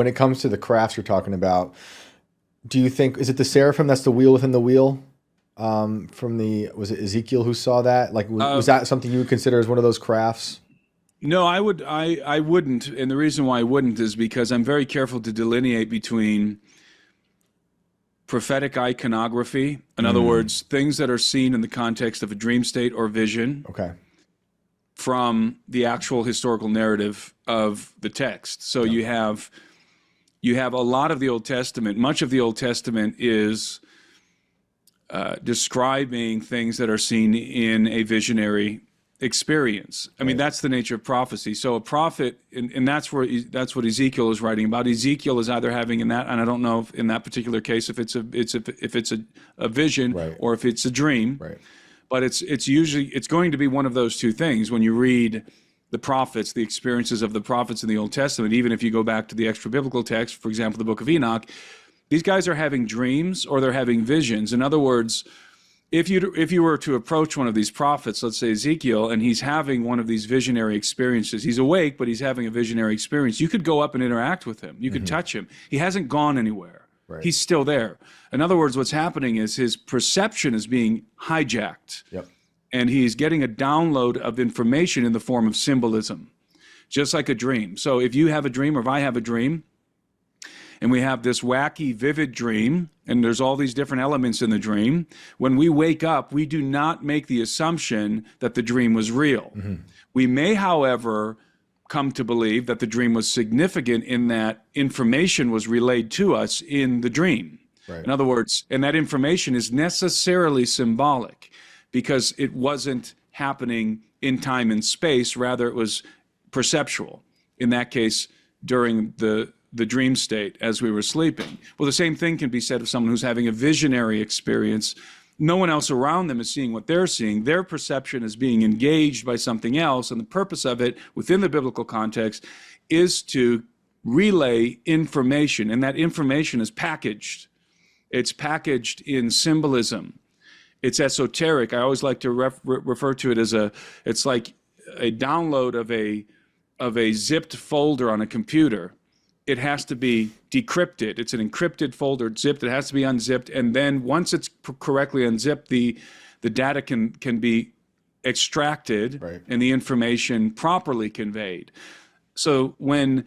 when it comes to the crafts you're talking about, do you think, is it the seraphim that's the wheel within the wheel? Was it Ezekiel who saw that? Like, was that something you would consider as one of those crafts? No, I wouldn't. And the reason why I wouldn't is because I'm very careful to delineate between prophetic iconography, in other words, things that are seen in the context of a dream state or vision, Okay. from the actual historical narrative of the text. So you have a lot of the Old Testament. Much of the Old Testament is describing things that are seen in a visionary experience. I mean, that's the nature of prophecy. So a prophet, and that's what Ezekiel is writing about. Ezekiel is either having in that, and I don't know if in that particular case if it's a vision, Right. or if it's a dream. Right. But it's going to be one of those two things when you read the prophets, the experiences of the prophets in the Old Testament. Even if you go back to the extra biblical text, for example, the book of Enoch, these guys are having dreams or they're having visions. In other words, if you were to approach one of these prophets, let's say Ezekiel, and he's having one of these visionary experiences, he's awake, but he's having a visionary experience, you could go up and interact with him. You could touch him. He hasn't gone anywhere. Right. He's still there. In other words, what's happening is his perception is being hijacked. Yep. And he's getting a download of information in the form of symbolism, just like a dream. So if you have a dream, or if I have a dream, and we have this wacky, vivid dream, and there's all these different elements in the dream, when we wake up, we do not make the assumption that the dream was real. We may, however, come to believe that the dream was significant in that information was relayed to us in the dream. Right. In other words, and that information is necessarily symbolic because it wasn't happening in time and space, rather it was perceptual. In that case, during the dream state as we were sleeping. Well, the same thing can be said of someone who's having a visionary experience. No one else around them is seeing what they're seeing. Their perception is being engaged by something else, and the purpose of it within the biblical context is to relay information, and that information is packaged. It's packaged in symbolism. It's esoteric. I always like to refer to it as it's like a download of a zipped folder on a computer. It has to be decrypted. It's an encrypted folder. It's zipped. It has to be unzipped. And then once it's correctly unzipped, the data can be extracted, Right. and the information properly conveyed. So when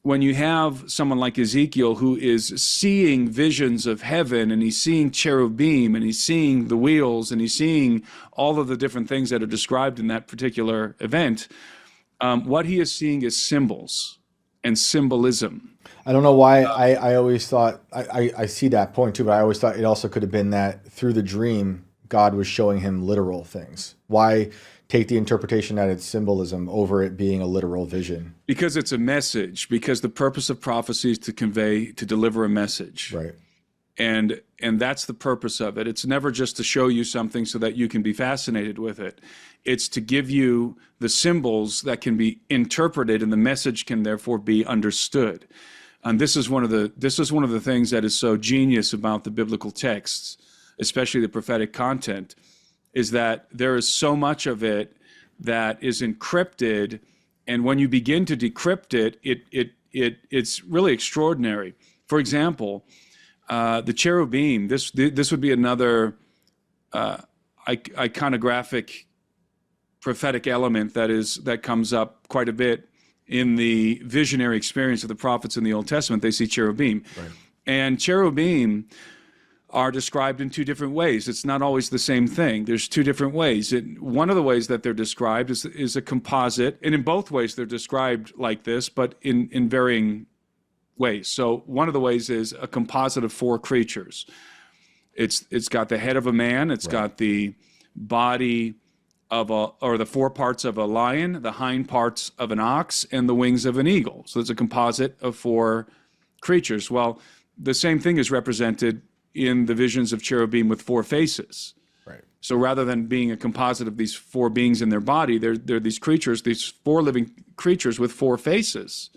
you have someone like Ezekiel who is seeing visions of heaven, and he's seeing cherubim, and he's seeing the wheels, and he's seeing all of the different things that are described in that particular event, what he is seeing is symbols and symbolism. I don't know why I always thought, I see that point too, but I always thought it also could have been that through the dream, God was showing him literal things. Why take the interpretation that it's symbolism over it being a literal vision? Because it's a message, because the purpose of prophecy is to deliver a message. Right. And that's the purpose of it. It's never just to show you something so that you can be fascinated with it. It's to give you the symbols that can be interpreted, and the message can therefore be understood. And this is one of the things that is so genius about the biblical texts, especially the prophetic content, is that there is so much of it that is encrypted, and when you begin to decrypt it's really extraordinary. For example, the cherubim. This would be another iconographic prophetic element that comes up quite a bit in the visionary experience of the prophets in the Old Testament. They see cherubim. Right. And cherubim are described in two different ways. It's not always the same thing. There's two different ways. One of the ways that they're described is a composite, and in both ways they're described like this, but in varying ways. So one of the ways is a composite of four creatures. It's got the head of a man, it's Right. got the body or the four parts of a lion, the hind parts of an ox, and the wings of an eagle. So it's a composite of four creatures. Well, the same thing is represented in the visions of cherubim with four faces. Right. So rather than being a composite of these four beings in their body, they're these creatures, these four living creatures with four faces,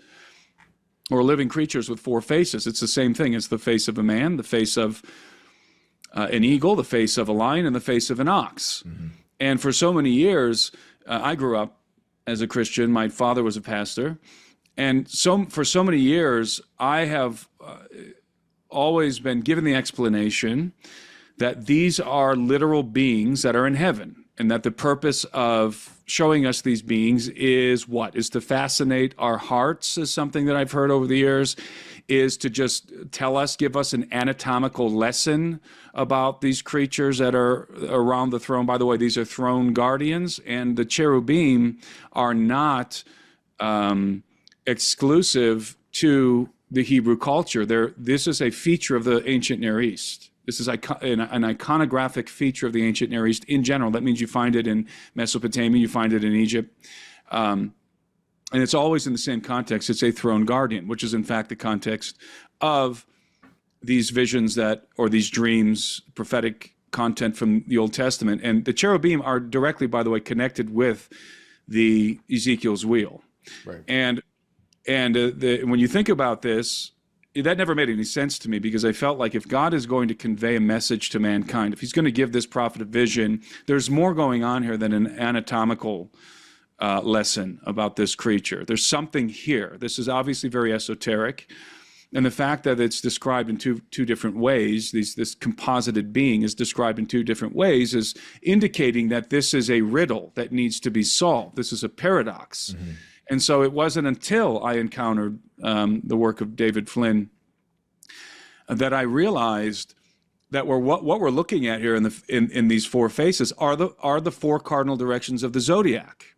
or living creatures with four faces. It's the same thing. It's the face of a man, the face of an eagle, the face of a lion, and the face of an ox. Mm-hmm. And for so many years, I grew up as a Christian. My father was a pastor, And so for so many years, I have always been given the explanation that these are literal beings that are in heaven, and that the purpose of showing us these beings is what? Is to fascinate our hearts, is something that I've heard over the years, is to just tell us, give us an anatomical lesson about these creatures that are around the throne. By the way, these are throne guardians, and the cherubim are not exclusive to the Hebrew culture. This is a feature of the ancient Near East. This is an iconographic feature of the ancient Near East in general. That means you find it in Mesopotamia, you find it in Egypt. And it's always in the same context. It's a throne guardian, which is in fact the context of these visions or these dreams, prophetic content from the Old Testament. And the cherubim are directly, by the way, connected with the Ezekiel's wheel. Right. And when you think about this, that never made any sense to me, because I felt like if God is going to convey a message to mankind, if he's going to give this prophet a vision, there's more going on here than an anatomical lesson about this creature. There's something here. This is obviously very esoteric. And the fact that it's described in two different ways, this composited being is described in two different ways, is indicating that this is a riddle that needs to be solved. This is a paradox. Mm-hmm. And so it wasn't until I encountered the work of David Flynn that I realized that what we're looking at here in these four faces are the four cardinal directions of the zodiac.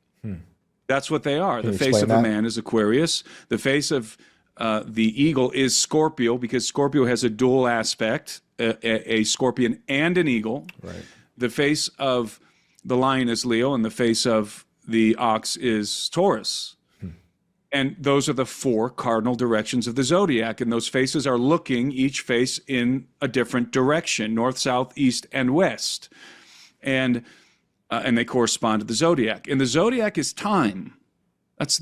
That's what they are. The face of a man is Aquarius. The face of the eagle is Scorpio, because Scorpio has a dual aspect, a scorpion and an eagle. Right. The face of the lion is Leo, and the face of the ox is Taurus. And those are the four cardinal directions of the zodiac. And those faces are looking, each face, in a different direction: north, south, east, and west. And they correspond to the zodiac. And the zodiac is time.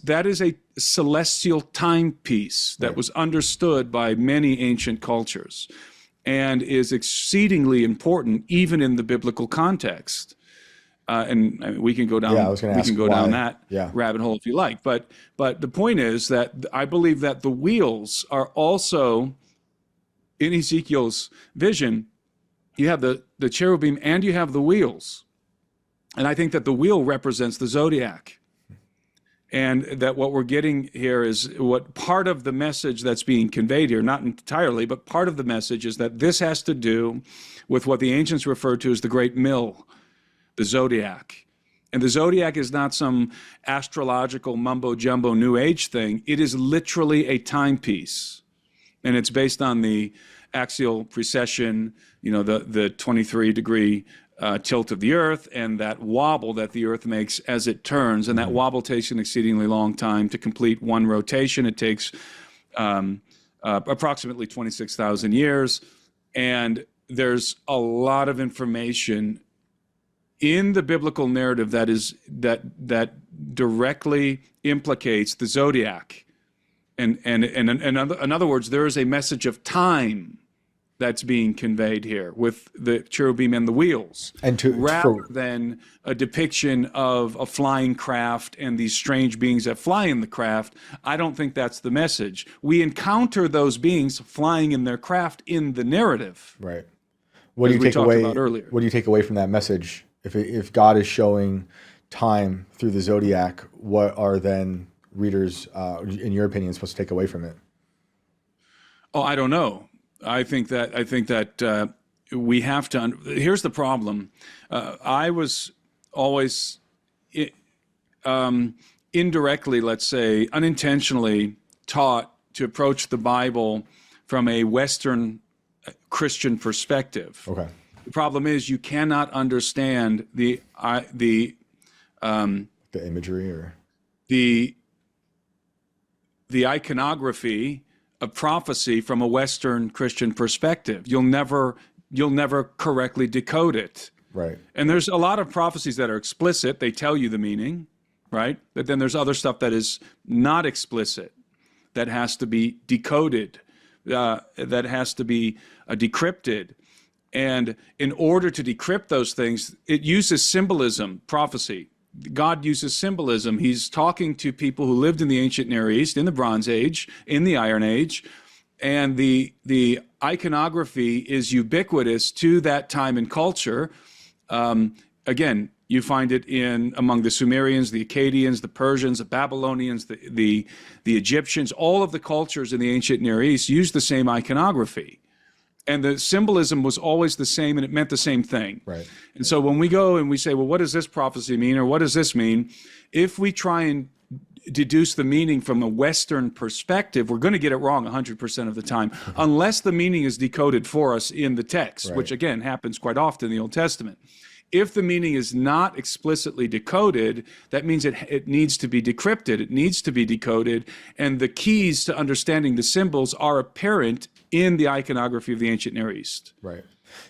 That is a celestial timepiece that was understood by many ancient cultures and is exceedingly important even in the biblical context. And I mean, we can go down. Down that rabbit hole if you like. But the point is that I believe that the wheels are also in Ezekiel's vision. You have the cherubim and you have the wheels, and I think that the wheel represents the zodiac, and that what we're getting here is what part of the message that's being conveyed here, not entirely, but part of the message is that this has to do with what the ancients referred to as the great mill. The zodiac. And the zodiac is not some astrological mumbo-jumbo New Age thing. It is literally a timepiece. And it's based on the axial precession, the 23-degree tilt of the Earth, and that wobble that the Earth makes as it turns. And that wobble takes an exceedingly long time to complete one rotation. It takes approximately 26,000 years. And there's a lot of information in the biblical narrative that directly implicates the zodiac, and in other words, there is a message of time that's being conveyed here with the cherubim and the wheels, rather than a depiction of a flying craft and these strange beings that fly in the craft. I don't think that's the message. We encounter those beings flying in their craft in the narrative. Right. What do you take away? What do you take away from that message? If God is showing time through the zodiac, what are then readers, in your opinion, supposed to take away from it? Oh, I don't know. I think that we have to. Here's the problem. I was always indirectly, let's say, unintentionally taught to approach the Bible from a Western Christian perspective. Okay. The problem is you cannot understand the imagery or the iconography of prophecy from a Western Christian perspective. You'll never correctly decode it. Right. And there's a lot of prophecies that are explicit. They tell you the meaning, right? But then there's other stuff that is not explicit, that has to be decoded, that has to be decrypted. And in order to decrypt those things, it uses symbolism, prophecy, God uses symbolism. He's talking to people who lived in the ancient Near East, in the Bronze Age, in the Iron Age, and the iconography is ubiquitous to that time and culture. Again, you find it among the Sumerians, the Akkadians, the Persians, the Babylonians, the Egyptians. All of the cultures in the ancient Near East used the same iconography. And the symbolism was always the same, and it meant the same thing. Right. And so when we go and we say, well, what does this prophecy mean, or what does this mean? If we try and deduce the meaning from a Western perspective, we're going to get it wrong 100% of the time, unless the meaning is decoded for us in the text, Right. which, again, happens quite often in the Old Testament. If the meaning is not explicitly decoded, that means it needs to be decrypted. It needs to be decoded. And the keys to understanding the symbols are apparent in the iconography of the ancient Near East. Right.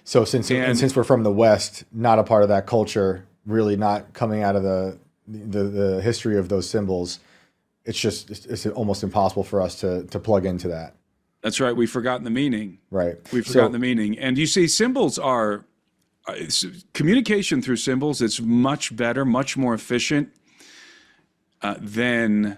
So since we're from the West, not a part of that culture, really not coming out of the history of those symbols, it's almost impossible for us to plug into that. That's right. We've forgotten the meaning. Right. We've forgotten the meaning. And you see, symbols are communication through symbols. It's much better, much more efficient than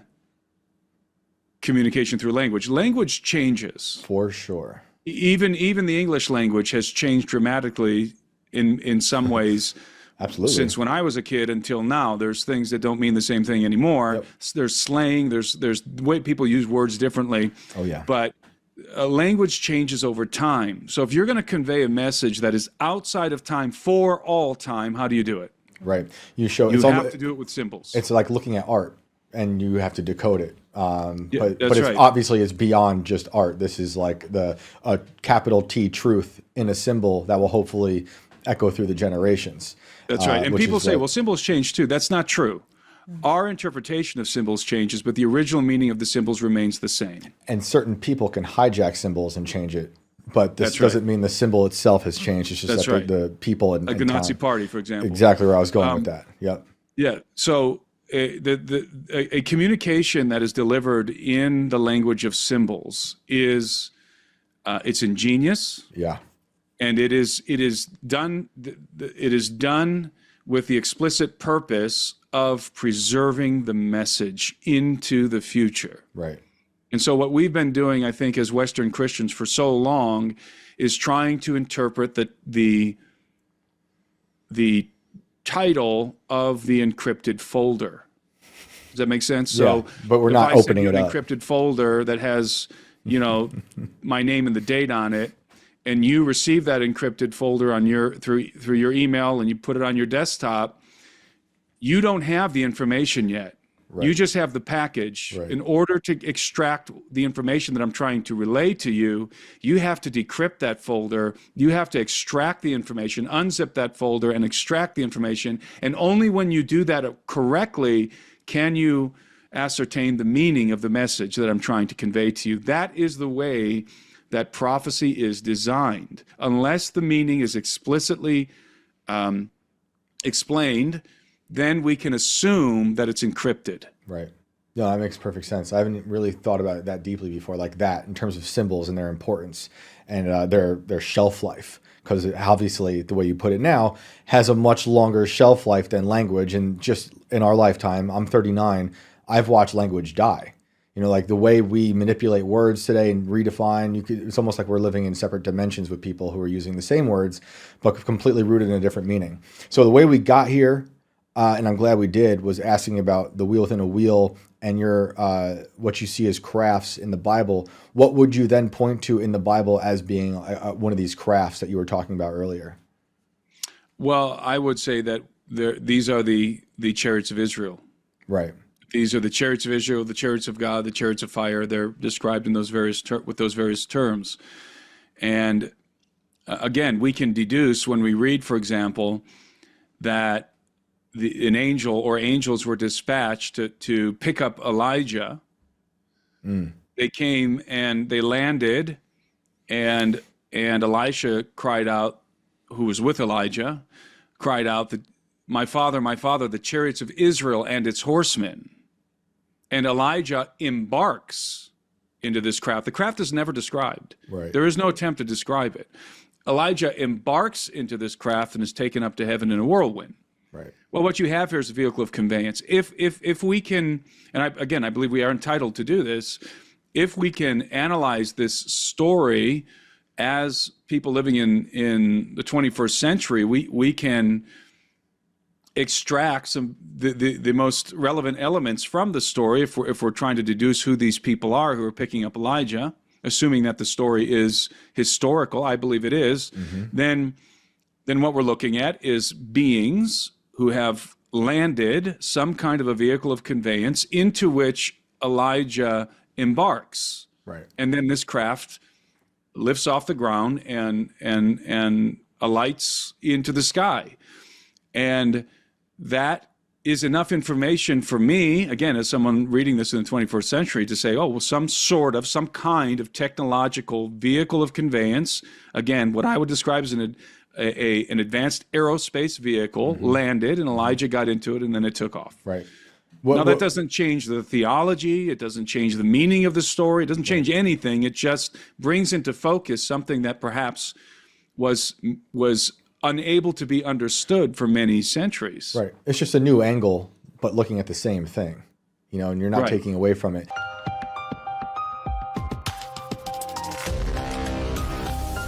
communication through language. Language changes. For sure. Even the English language has changed dramatically in some ways. Absolutely. Since when I was a kid until now. There's things that don't mean the same thing anymore. Yep. There's slang. There's the way people use words differently. Oh yeah. But language changes over time. So if you're going to convey a message that is outside of time for all time, how do you do it? Right. You have to do it with symbols. It's like looking at art, and you have to decode it. But that's it's right. obviously it's beyond just art. This is like a capital T truth in a symbol that will hopefully echo through the generations. That's right. And people say, well, symbols change too. That's not true. Our interpretation of symbols changes, but the original meaning of the symbols remains the same. And certain people can hijack symbols and change it. But this That's right. doesn't mean the symbol itself has changed. It's just That's that right. the people and Like the Nazi Party, for example. Exactly where I was going with that. Yep. Yeah. So a communication that is delivered in the language of symbols is it's ingenious. Yeah. And it is done with the explicit purpose of preserving the message into the future. Right. And so what we've been doing, I think, as Western Christians for so long is trying to interpret the title of the encrypted folder. Does that make sense? Yeah, So, but we're not opening it up. An encrypted folder that has, my name and the date on it, and you receive that encrypted folder on through your email, and you put it on your desktop. You don't have the information yet. Right. You just have the package. Right. In order to extract the information that I'm trying to relay to you, you have to decrypt that folder. You have to extract the information, unzip that folder, and extract the information. And only when you do that correctly can you ascertain the meaning of the message that I'm trying to convey to you. That is the way that prophecy is designed. Unless the meaning is explicitly explained, then we can assume that it's encrypted. Right. No, that makes perfect sense. I haven't really thought about it that deeply before, like that, in terms of symbols and their importance and their shelf life. Because obviously, the way you put it now, has a much longer shelf life than language. And just in our lifetime, I'm 39, I've watched language die. Like the way we manipulate words today and redefine, it's almost like we're living in separate dimensions with people who are using the same words, but completely rooted in a different meaning. So the way we got here, and I'm glad we did, was asking about the wheel within a wheel and your what you see as crafts in the Bible. What would you then point to in the Bible as being one of these crafts that you were talking about earlier? Well, I would say that these are the chariots of Israel. Right. These are the chariots of Israel, the chariots of God, the chariots of fire. They're described in those with those various terms. And again, we can deduce when we read, for example, that an angel or angels were dispatched to pick up Elijah. They came and they landed, and Elisha cried out, who was with Elijah, cried out that, my father, the chariots of Israel and its horsemen. And Elijah embarks into this craft. The craft is never described. Right. There is no attempt to describe it. Elijah embarks into this craft and is taken up to heaven in a whirlwind. Right. Well, what you have here is a vehicle of conveyance. If we can, and I believe we are entitled to do this, if we can analyze this story as people living in the 21st century, we can extract the most relevant elements from the story if we're trying to deduce who these people are who are picking up Elijah, assuming that the story is historical. I believe it is. Then what we're looking at is beings who have landed some kind of a vehicle of conveyance into which Elijah embarks. Right. And then this craft lifts off the ground and alights into the sky. And that is enough information for me, again, as someone reading this in the 21st century, to say, oh, well, some kind of technological vehicle of conveyance, again, what I would describe as an advanced aerospace vehicle landed, and Elijah got into it, and then it took off. Right. Now, that doesn't change the theology. It doesn't change the meaning of the story. It doesn't change anything. It just brings into focus something that perhaps was unable to be understood for many centuries. Right. It's just a new angle, but looking at the same thing, and you're not taking away from it.